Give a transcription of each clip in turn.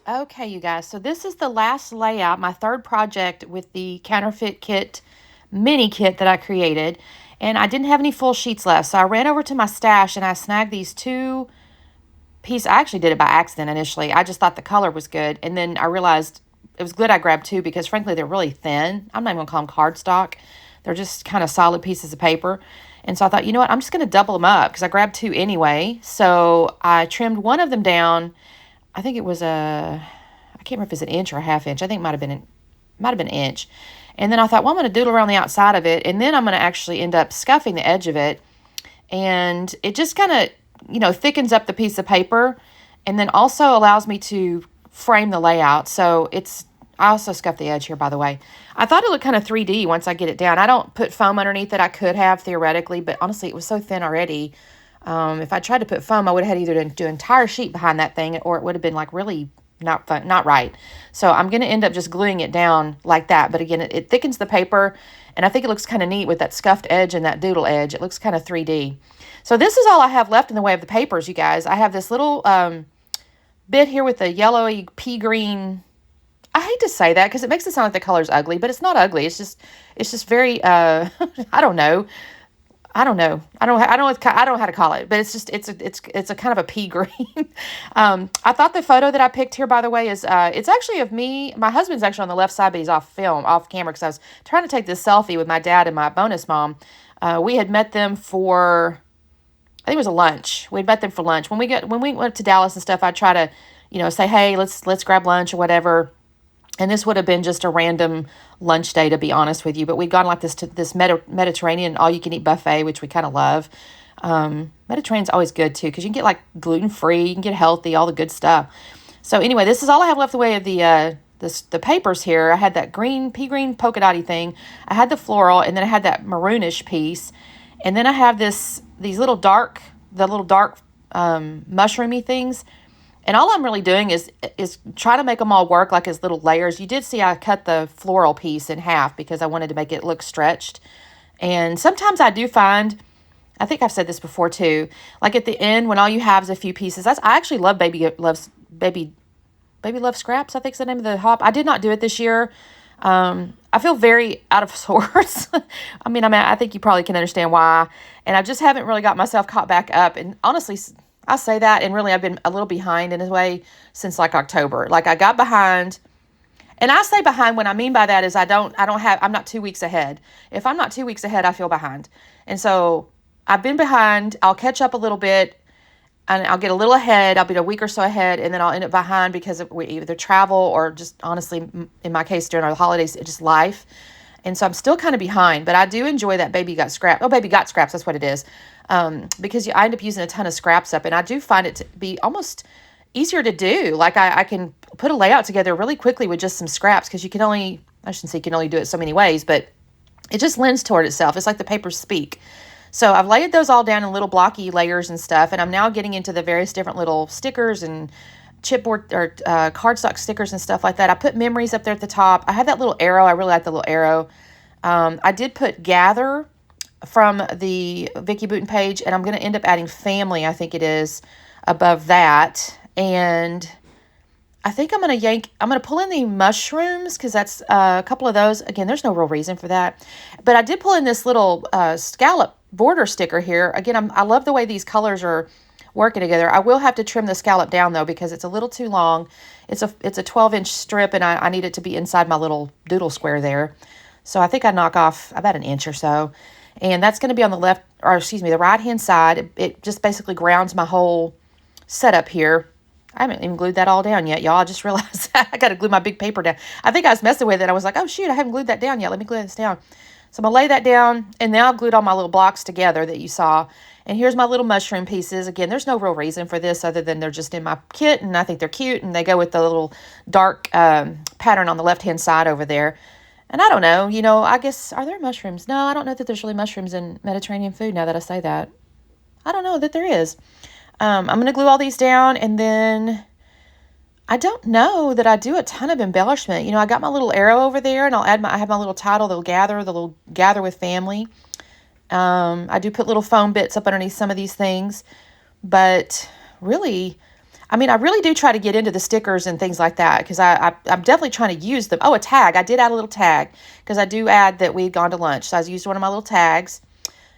Okay, you guys. So this is the last layout, my third project with the Counterfeit Kit mini kit that I created. And I didn't have any full sheets left. So I ran over to my stash and I snagged these two pieces. I actually did it by accident initially. I just thought the color was good. And then I realized it was good I grabbed two because frankly, they're really thin. I'm not even going to call them cardstock. They're just kind of solid pieces of paper. And so I thought, you know what, I'm just going to double them up because I grabbed two anyway. So I trimmed one of them down. I think it was I can't remember if it's an inch or a half inch. I think it might have been an inch. And then I thought, well, I'm going to doodle around the outside of it. And then I'm going to actually end up scuffing the edge of it. And it just kind of, thickens up the piece of paper. And then also allows me to frame the layout. So I also scuffed the edge here, by the way. I thought it looked kind of 3D once I get it down. I don't put foam underneath it. I could have theoretically, but honestly, it was so thin already. If I tried to put foam, I would have had either to do an entire sheet behind that thing or it would have been like really not fun, not right. So I'm going to end up just gluing it down like that. But again, it thickens the paper and I think it looks kind of neat with that scuffed edge and that doodle edge. It looks kind of 3D. So this is all I have left in the way of the papers, you guys. I have this little bit here with the yellowy pea green. I hate to say that because it makes it sound like the color's ugly, but it's not ugly. It's just very, I don't know. I don't know. I don't know how to call it, but it's a kind of a pea green. I thought the photo that I picked here, by the way, is it's actually of me. My husband's actually on the left side, but he's off camera, because I was trying to take this selfie with my dad and my bonus mom. We had met them for, I think it was a lunch. We'd met them for lunch when we went to Dallas and stuff. I'd try to, say, hey, let's grab lunch or whatever. And this would have been just a random lunch day, to be honest with you. But we'd gone like this to this Mediterranean all-you-can-eat buffet, which we kind of love. Mediterranean's always good, too, because you can get like gluten-free, you can get healthy, all the good stuff. So anyway, this is all I have left the way of the papers here. I had that pea green polka dotty thing. I had the floral, and then I had that maroonish piece. And then I have these little dark mushroomy things. And all I'm really doing is try to make them all work like as little layers. You did see I cut the floral piece in half because I wanted to make it look stretched. And sometimes I do find, I think I've said this before too, like at the end when all you have is a few pieces. I actually love Baby Love Scraps, I think is the name of the hop. I did not do it this year. I feel very out of sorts. I think you probably can understand why. And I just haven't really got myself caught back up. And honestly, I say that, and really I've been a little behind in a way since like October. Like I got behind, and I say behind, what I mean by that is I'm not 2 weeks ahead. If I'm not 2 weeks ahead, I feel behind. And so I've been behind. I'll catch up a little bit and I'll get a little ahead. I'll be a week or so ahead, and then I'll end up behind because we either travel or just honestly, in my case, during our holidays, it's just life. And so I'm still kind of behind, but I do enjoy that Baby Got Scraps. Oh, Baby Got Scraps, that's what it is. Because I end up using a ton of scraps up, and I do find it to be almost easier to do. Like I can put a layout together really quickly with just some scraps because I shouldn't say you can only do it so many ways, but it just lends toward itself. It's like the papers speak. So I've laid those all down in little blocky layers and stuff, and I'm now getting into the various different little stickers and chipboard or cardstock stickers and stuff like that. I put memories up there at the top. I had that little arrow. I really like the little arrow. I did put gather from the Vicky Booten page, and I'm going to end up adding family, I think it is, above that. And I think I'm going to pull in the mushrooms because that's a couple of those. Again, there's no real reason for that. But I did pull in this little scallop border sticker here. Again, I love the way these colors are working together. I will have to trim the scallop down though because it's a little too long. It's a 12-inch strip, and I need it to be inside my little doodle square there. So I think I knock off about an inch or so. And that's going to be on the the right-hand side. It just basically grounds my whole setup here. I haven't even glued that all down yet, y'all. I just realized I got to glue my big paper down. I think I was messing with it. I was like, oh, shoot, I haven't glued that down yet. Let me glue this down. So I'm going to lay that down, and now I've glued all my little blocks together that you saw. And here's my little mushroom pieces. Again, there's no real reason for this other than they're just in my kit, and I think they're cute, and they go with the little dark pattern on the left-hand side over there. And I don't know, I guess, are there mushrooms? No, I don't know that there's really mushrooms in Mediterranean food now that I say that. I don't know that there is. I'm going to glue all these down, and then I don't know that I do a ton of embellishment. I got my little arrow over there, and I have my little title, the little gather with family. I do put little foam bits up underneath some of these things, but really, I mean, I really do try to get into the stickers and things like that because I'm definitely trying to use them. Oh, a tag. I did add a little tag because I do add that we'd gone to lunch. So I used one of my little tags,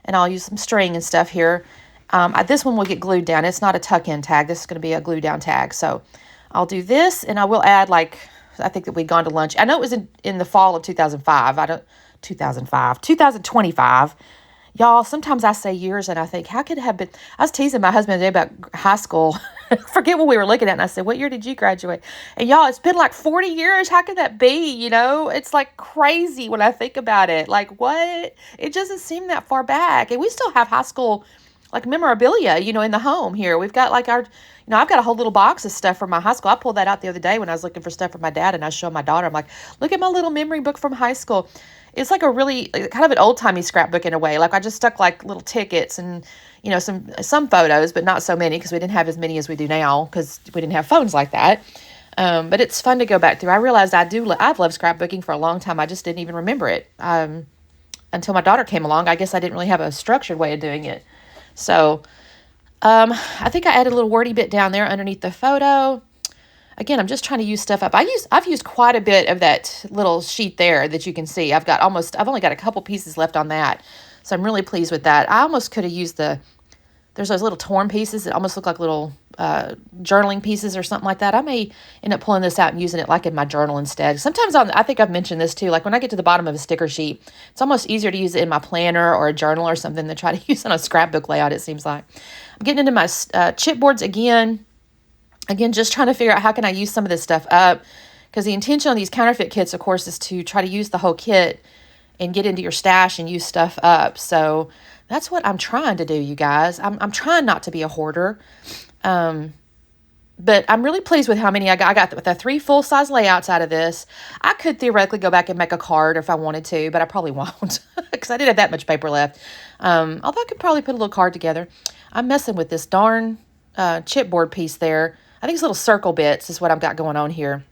and I'll use some string and stuff here. This one will get glued down. It's not a tuck-in tag. This is going to be a glue down tag. So I'll do this, and I will add, like, I think that we'd gone to lunch. I know it was in the fall of 2005. 2025. Y'all, sometimes I say years and I think, how could it have been? I was teasing my husband today about high school. Forget what we were looking at. And I said, what year did you graduate? And y'all, it's been like 40 years. How could that be? You know, it's like crazy when I think about it. Like, what? It doesn't seem that far back. And we still have high school, like, memorabilia, you know, in the home here. We've got like I've got a whole little box of stuff from my high school. I pulled that out the other day when I was looking for stuff for my dad, and I showed my daughter. I'm like, look at my little memory book from high school. It's like a really kind of an old-timey scrapbook in a way. Like, I just stuck like little tickets and, you know, some photos, but not so many because we didn't have as many as we do now because we didn't have phones like that. But it's fun to go back through. I realized I've loved scrapbooking for a long time. I just didn't even remember it until my daughter came along. I guess I didn't really have a structured way of doing it. So I think I added a little wordy bit down there underneath the photo. Again, I'm just trying to use stuff up. I've used quite a bit of that little sheet there that you can see. I've only got a couple pieces left on that. So I'm really pleased with that. I almost could have used there's those little torn pieces that almost look like little journaling pieces or something like that. I may end up pulling this out and using it like in my journal instead. Sometimes I think I've mentioned this too, like when I get to the bottom of a sticker sheet, it's almost easier to use it in my planner or a journal or something than try to use it on a scrapbook layout, it seems like. I'm getting into my chipboards again. Again, just trying to figure out how can I use some of this stuff up, because the intention on these counterfeit kits, of course, is to try to use the whole kit and get into your stash and use stuff up. So that's what I'm trying to do, you guys. I'm trying not to be a hoarder, but I'm really pleased with how many I got. I got the 3 full-size layouts out of this. I could theoretically go back and make a card if I wanted to, but I probably won't because I didn't have that much paper left. Although I could probably put a little card together. I'm messing with this darn chipboard piece there. I think it's little circle bits is what I've got going on here.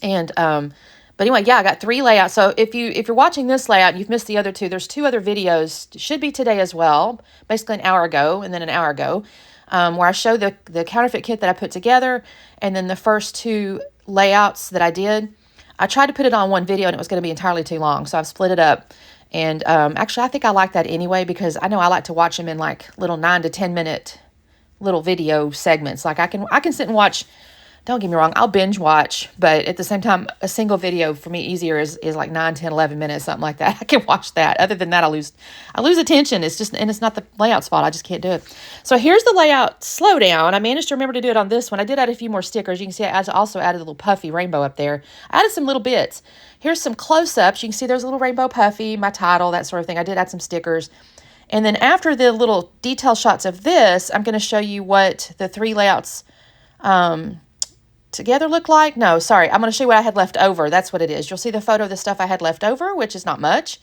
And, but anyway, yeah, I got 3 layouts. So if you're watching this layout and you've missed the other 2, there's 2 other videos, should be today as well, basically an hour ago and then an hour ago, where I show the counterfeit kit that I put together, and then the first 2 layouts that I did. I tried to put it on one video and it was going to be entirely too long, so I've split it up. And actually, I think I like that anyway, because I know I like to watch them in like little 9 to 10 minute little video segments. Like I can sit and watch, don't get me wrong, I'll binge watch, but at the same time, a single video for me easier is like 9, 10, 11 minutes, something like that. I can watch that. Other than that, I lose attention. It's just, and it's not the layout's fault. I just can't do it. So here's the layout slowdown. I managed to remember to do it on this one. I did add a few more stickers. You can see I also added a little puffy rainbow up there. I added some little bits. Here's some close-ups. You can see there's a little rainbow puffy, my title, that sort of thing. I did add some stickers. And then after the little detail shots of this, I'm going to show you what the 3 layouts together look like. No, sorry. I'm going to show you what I had left over. That's what it is. You'll see the photo of the stuff I had left over, which is not much.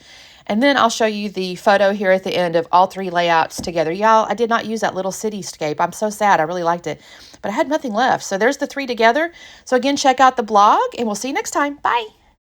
And then I'll show you the photo here at the end of all 3 layouts together. Y'all, I did not use that little cityscape. I'm so sad. I really liked it. But I had nothing left. So there's the 3 together. So again, check out the blog, and we'll see you next time. Bye.